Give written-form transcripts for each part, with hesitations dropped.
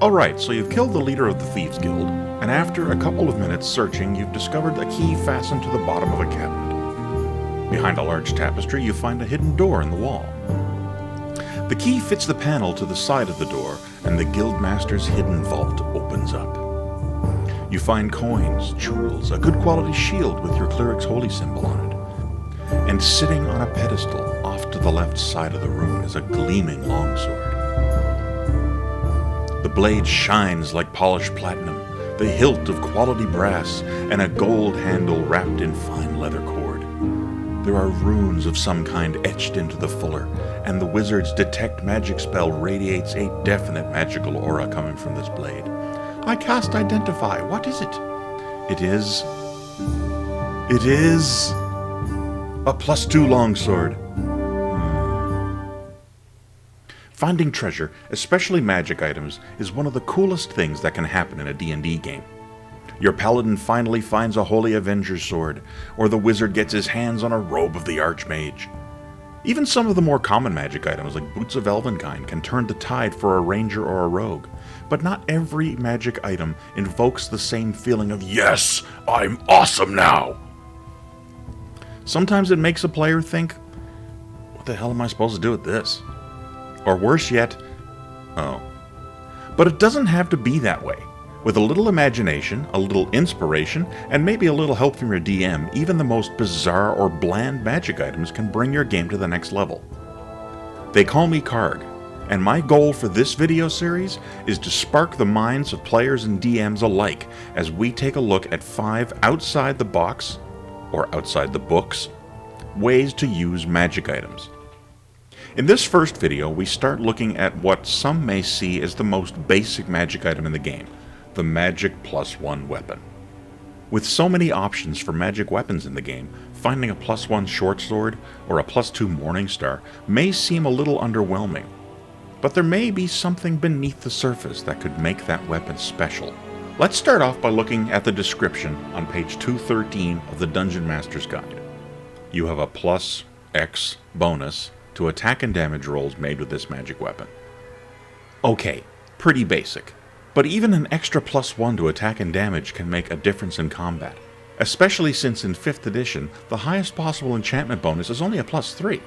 Alright, so you've killed the leader of the Thieves Guild, and after a couple of minutes searching, you've discovered a key fastened to the bottom of a cabinet. Behind a large tapestry, you find a hidden door in the wall. The key fits the panel to the side of the door, and the Guildmaster's hidden vault opens up. You find coins, jewels, a good quality shield with your cleric's holy symbol on it. And sitting on a pedestal off to the left side of the room is a gleaming longsword. The blade shines like polished platinum, the hilt of quality brass, and a gold handle wrapped in fine leather cord. There are runes of some kind etched into the fuller, and the wizard's detect magic spell radiates a definite magical aura coming from this blade. I cast Identify. What is it? It is a +2 longsword. Finding treasure, especially magic items, is one of the coolest things that can happen in a D&D game. Your paladin finally finds a Holy Avenger's sword, or the wizard gets his hands on a robe of the Archmage. Even some of the more common magic items like Boots of Elvenkind can turn the tide for a ranger or a rogue, but not every magic item invokes the same feeling of, yes, I'm awesome now! Sometimes it makes a player think, what the hell am I supposed to do with this? Or worse yet, oh. But it doesn't have to be that way. With a little imagination, a little inspiration, and maybe a little help from your DM, even the most bizarre or bland magic items can bring your game to the next level. They call me Karg, and my goal for this video series is to spark the minds of players and DMs alike as we take a look at 5 outside the box, or outside the books, ways to use magic items. In this first video, we start looking at what some may see as the most basic magic item in the game, the Magic +1 weapon. With so many options for magic weapons in the game, finding a +1 short sword or a +2 Morning Star may seem a little underwhelming, but there may be something beneath the surface that could make that weapon special. Let's start off by looking at the description on page 213 of the Dungeon Master's Guide. You have a +X bonus to attack and damage rolls made with this magic weapon. Okay, pretty basic. But even an extra +1 to attack and damage can make a difference in combat, especially since in 5th edition, the highest possible enchantment bonus is only a +3.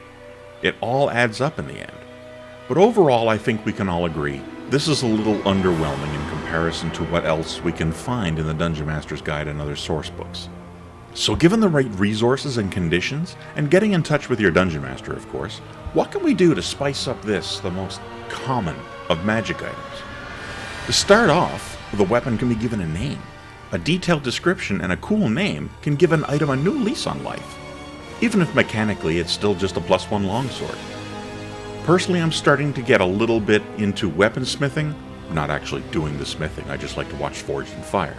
It all adds up in the end. But overall, I think we can all agree, this is a little underwhelming in comparison to what else we can find in the Dungeon Master's Guide and other source books. So given the right resources and conditions, and getting in touch with your Dungeon Master, of course, what can we do to spice up this, the most common of magic items? To start off, the weapon can be given a name. A detailed description and a cool name can give an item a new lease on life, even if mechanically it's still just a +1 longsword. Personally, I'm starting to get a little bit into weaponsmithing, not actually doing the smithing, I just like to watch Forged in Fire.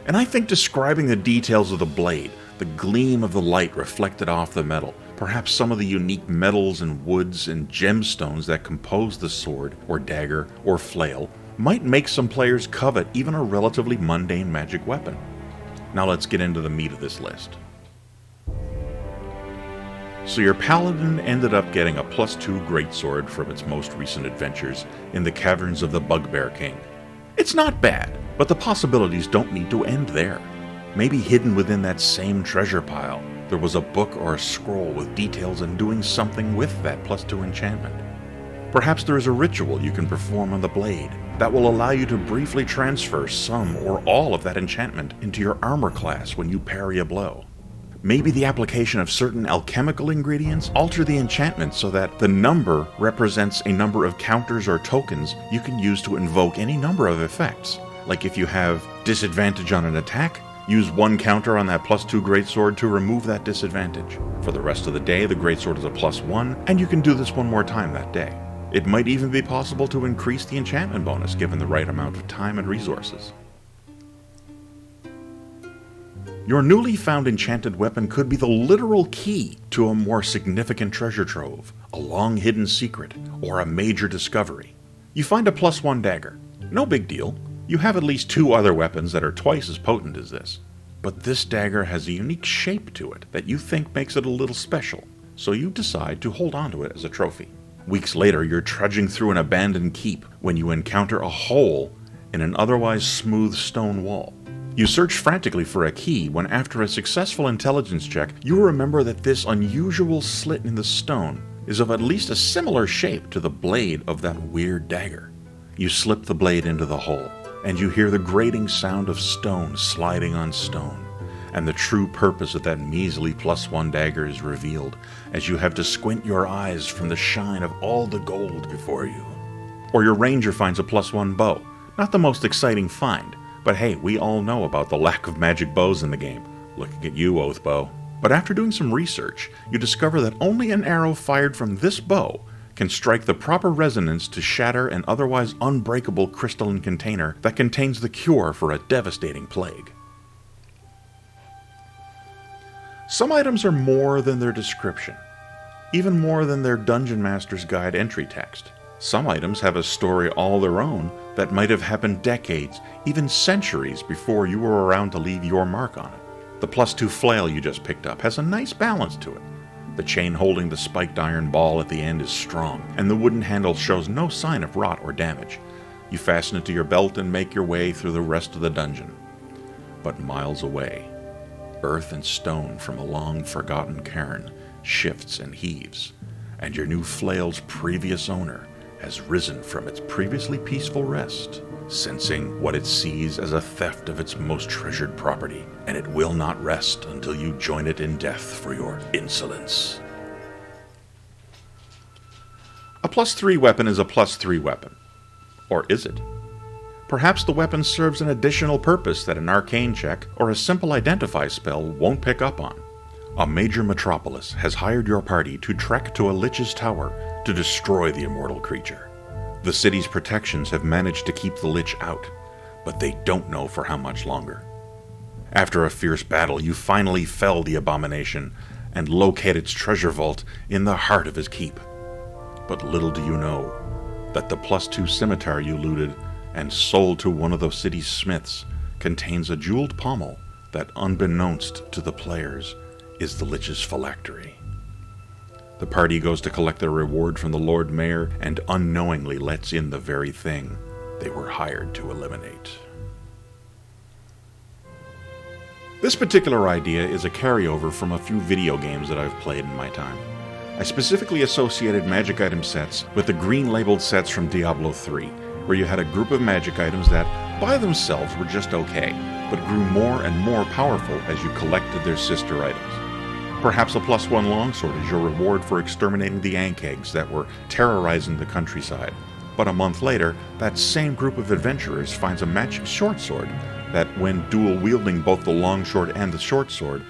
And I think describing the details of the blade, the gleam of the light reflected off the metal, perhaps some of the unique metals and woods and gemstones that compose the sword or dagger or flail, might make some players covet even a relatively mundane magic weapon. Now let's get into the meat of this list. So your paladin ended up getting a +2 greatsword from its most recent adventures in the caverns of the Bugbear King. It's not bad, but the possibilities don't need to end there. Maybe hidden within that same treasure pile, there was a book or a scroll with details on doing something with that +2 enchantment. Perhaps there is a ritual you can perform on the blade that will allow you to briefly transfer some or all of that enchantment into your armor class when you parry a blow. Maybe the application of certain alchemical ingredients alter the enchantment so that the number represents a number of counters or tokens you can use to invoke any number of effects. Like if you have disadvantage on an attack, use 1 counter on that +2 greatsword to remove that disadvantage. For the rest of the day, the greatsword is a +1, and you can do this one more time that day. It might even be possible to increase the enchantment bonus given the right amount of time and resources. Your newly found enchanted weapon could be the literal key to a more significant treasure trove, a long hidden secret, or a major discovery. You find a +1 dagger. No big deal. You have at least 2 other weapons that are twice as potent as this. But this dagger has a unique shape to it that you think makes it a little special, so you decide to hold on to it as a trophy. Weeks later, you're trudging through an abandoned keep when you encounter a hole in an otherwise smooth stone wall. You search frantically for a key when, after a successful intelligence check, you remember that this unusual slit in the stone is of at least a similar shape to the blade of that weird dagger. You slip the blade into the hole, and you hear the grating sound of stone sliding on stone, and the true purpose of that measly +1 dagger is revealed as you have to squint your eyes from the shine of all the gold before you. Or your ranger finds a +1 bow. Not the most exciting find, but hey, we all know about the lack of magic bows in the game. Looking at you, Oathbow. But after doing some research, you discover that only an arrow fired from this bow can strike the proper resonance to shatter an otherwise unbreakable crystalline container that contains the cure for a devastating plague. Some items are more than their description, even more than their Dungeon Master's Guide entry text. Some items have a story all their own that might have happened decades, even centuries before you were around to leave your mark on it. The +2 flail you just picked up has a nice balance to it. The chain holding the spiked iron ball at the end is strong, and the wooden handle shows no sign of rot or damage. You fasten it to your belt and make your way through the rest of the dungeon. But miles away, earth and stone from a long-forgotten cairn shifts and heaves, and your new flail's previous owner has risen from its previously peaceful rest, sensing what it sees as a theft of its most treasured property, and it will not rest until you join it in death for your insolence. A +3 weapon is a +3 weapon. Or is it? Perhaps the weapon serves an additional purpose that an arcane check or a simple identify spell won't pick up on. A major metropolis has hired your party to trek to a Lich's tower to destroy the immortal creature. The city's protections have managed to keep the Lich out, but they don't know for how much longer. After a fierce battle, you finally fell the abomination and locate its treasure vault in the heart of his keep. But little do you know that the +2 scimitar you looted and sold to one of the city's smiths contains a jeweled pommel that, unbeknownst to the players, is the Lich's phylactery. The party goes to collect their reward from the Lord Mayor and unknowingly lets in the very thing they were hired to eliminate. This particular idea is a carryover from a few video games that I've played in my time. I specifically associated magic item sets with the green labeled sets from Diablo 3, where you had a group of magic items that, by themselves, were just okay, but grew more and more powerful as you collected their sister items. Perhaps a +1 longsword is your reward for exterminating the Ankegs that were terrorizing the countryside. But a month later, that same group of adventurers finds a magic short sword that, when dual-wielding both the longsword and the short sword,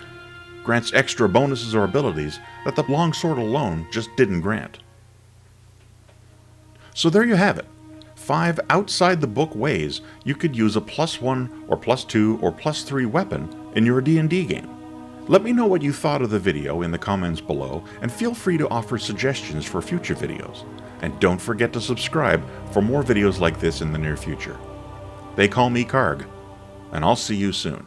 grants extra bonuses or abilities that the longsword alone just didn't grant. So there you have it. 5 outside-the-book ways you could use a +1 or +2 or +3 weapon in your D&D game. Let me know what you thought of the video in the comments below, and feel free to offer suggestions for future videos. And don't forget to subscribe for more videos like this in the near future. They call me Karg, and I'll see you soon.